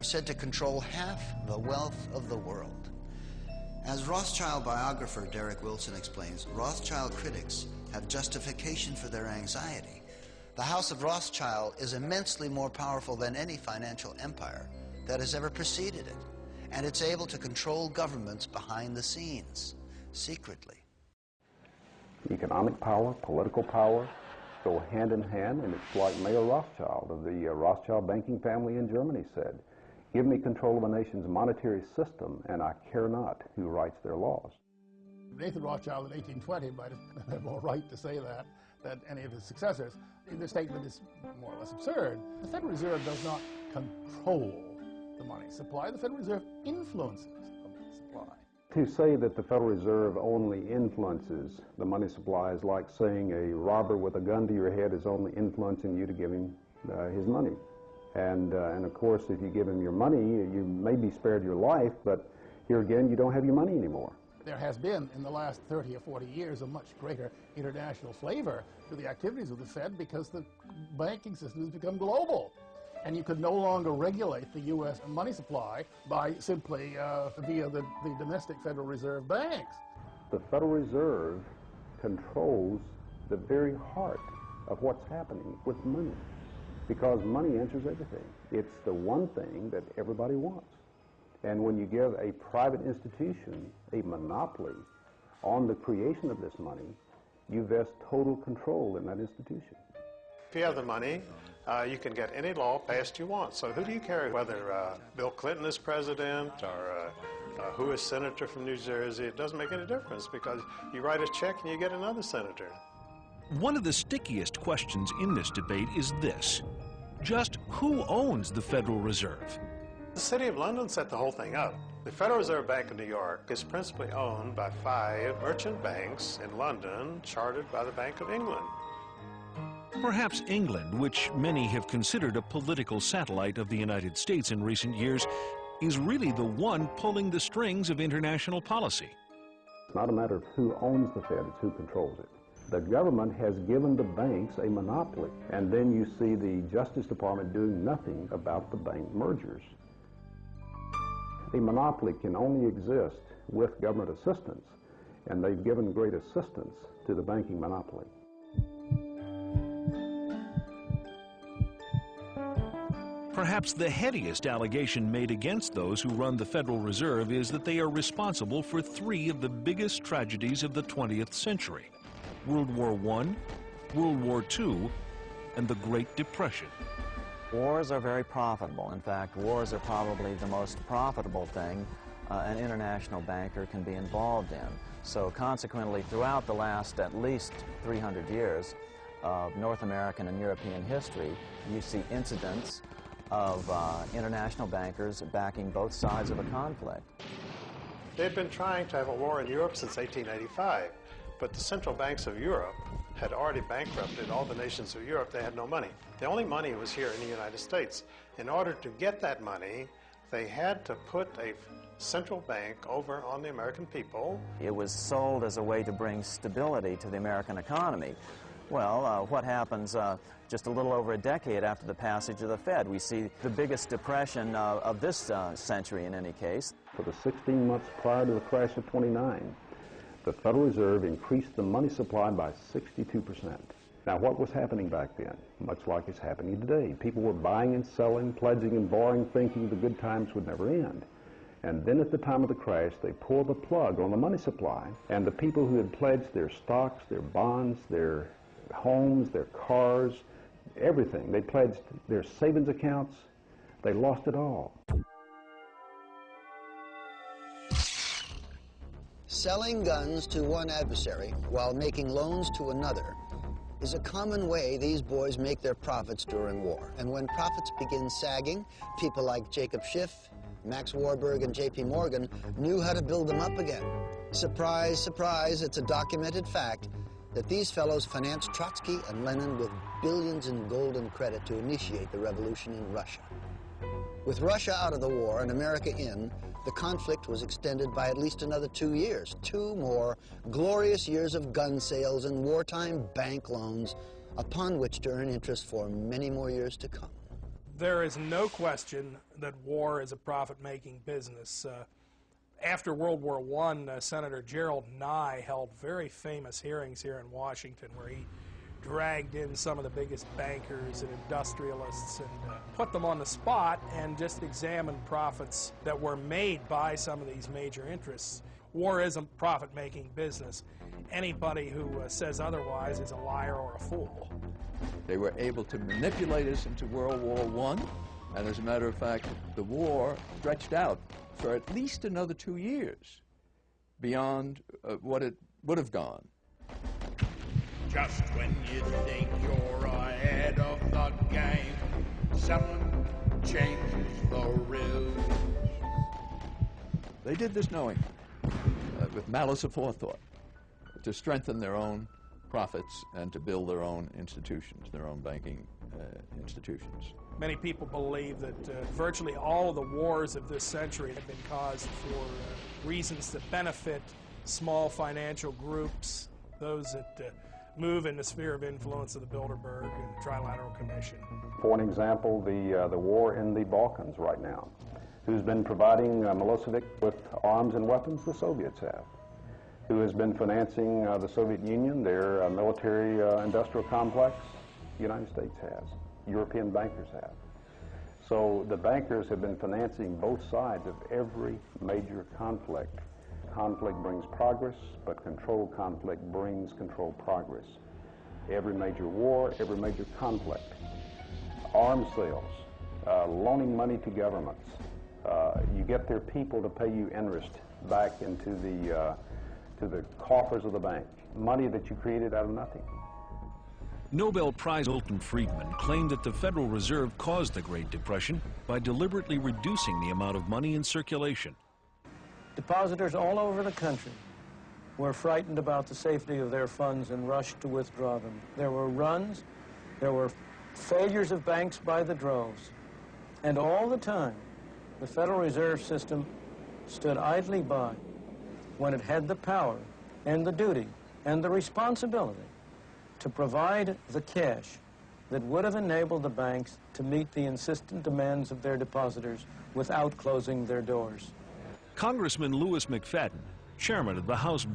said to control half the wealth of the world. As Rothschild biographer Derek Wilson explains, Rothschild critics have justification for their anxiety. The House of Rothschild is immensely more powerful than any financial empire that has ever preceded it, and it's able to control governments behind the scenes, secretly. Economic power, political power go hand in hand, and it's like Mayor Rothschild of the Rothschild banking family in Germany said, "Give me control of a nation's monetary system, and I care not who writes their laws." Nathan Rothschild in 1820 might have had more right to say that than any of his successors. The statement is more or less absurd. The Federal Reserve does not control the money supply. The Federal Reserve influences the money supply. To say that the Federal Reserve only influences the money supply is like saying a robber with a gun to your head is only influencing you to give him his money. And of course, if you give him your money, you may be spared your life, but here again, you don't have your money anymore. There has been, in the last 30 or 40 years, a much greater international flavor to the activities of the Fed because the banking system has become global. And you could no longer regulate the U.S. money supply by simply via the domestic Federal Reserve banks. The Federal Reserve controls the very heart of what's happening with money, because money answers everything. It's the one thing that everybody wants. And when you give a private institution a monopoly on the creation of this money, you vest total control in that institution. If you have the money, you can get any law passed you want. So who do you care whether Bill Clinton is president or who is senator from New Jersey? It doesn't make any difference because you write a check and you get another senator. One of the stickiest questions in this debate is this: just who owns the Federal Reserve? The City of London set the whole thing up. The Federal Reserve Bank of New York is principally owned by 5 merchant banks in London, chartered by the Bank of England. Perhaps England, which many have considered a political satellite of the United States in recent years, is really the one pulling the strings of international policy. It's not a matter of who owns the Fed, it's who controls it. The government has given the banks a monopoly, and then you see the Justice Department doing nothing about the bank mergers. A monopoly can only exist with government assistance, and they've given great assistance to the banking monopoly. Perhaps the headiest allegation made against those who run the Federal Reserve is that they are responsible for 3 of the biggest tragedies of the 20th century: World War I, World War II, and the Great Depression. Wars are very profitable. In fact, wars are probably the most profitable thing an international banker can be involved in. So consequently, throughout the last at least 300 years of North American and European history, you see incidents of international bankers backing both sides of a conflict. They've been trying to have a war in Europe since 1885, but the central banks of Europe had already bankrupted all the nations of Europe. They had no money. The only money was here in the United States. In order to get that money, they had to put a central bank over on the American people. It was sold as a way to bring stability to the American economy. Well, what happens just a little over a decade after the passage of the Fed? We see the biggest depression of this century in any case. For the 16 months prior to the crash of '29, the Federal Reserve increased the money supply by 62%. Now, what was happening back then? Much like it's happening today. People were buying and selling, pledging and borrowing, thinking the good times would never end. And then at the time of the crash, they pulled the plug on the money supply, and the people who had pledged their stocks, their bonds, their homes, their cars, everything, they pledged their savings accounts, they lost it all. Selling guns to one adversary while making loans to another is a common way these boys make their profits during war. And when profits begin sagging, people like Jacob Schiff, Max Warburg, and J.P. Morgan knew how to build them up again. Surprise, surprise, it's a documented fact that these fellows financed Trotsky and Lenin with billions in golden credit to initiate the revolution in Russia. With Russia out of the war and America in, the conflict was extended by at least another 2 years. 2 more glorious years of gun sales and wartime bank loans, upon which to earn interest for many more years to come. There is no question that war is a profit-making business. After World War I, Senator Gerald Nye held very famous hearings here in Washington where he dragged in some of the biggest bankers and industrialists and put them on the spot and just examined profits that were made by some of these major interests. War is a profit-making business. Anybody who says otherwise is a liar or a fool. They were able to manipulate us into World War I, and as a matter of fact, the war stretched out for at least another 2 years beyond what it would have gone. Just when you think you're ahead of the game, someone changes the rules. They did this knowing, with malice aforethought, to strengthen their own profits and to build their own institutions, their own banking institutions. Many people believe that virtually all of the wars of this century have been caused for reasons that benefit small financial groups, those that move in the sphere of influence of the Bilderberg and Trilateral Commission. For an example, the war in the Balkans right now. Who's been providing Milosevic with arms and weapons? The Soviets have. Who has been financing the Soviet Union, their military-industrial complex? The United States has. European bankers have. So the bankers have been financing both sides of every major conflict. Conflict brings progress, but controlled conflict brings controlled progress. Every major war, every major conflict, arms sales, loaning money to governments. You get their people to pay you interest back into the coffers of the bank, money that you created out of nothing. Nobel Prize Milton Friedman claimed that the Federal Reserve caused the Great Depression by deliberately reducing the amount of money in circulation. Depositors all over the country were frightened about the safety of their funds and rushed to withdraw them. There were runs, there were failures of banks by the droves, and all the time the Federal Reserve System stood idly by when it had the power and the duty and the responsibility to provide the cash that would have enabled the banks to meet the insistent demands of their depositors without closing their doors. Congressman Louis McFadden, chairman of the House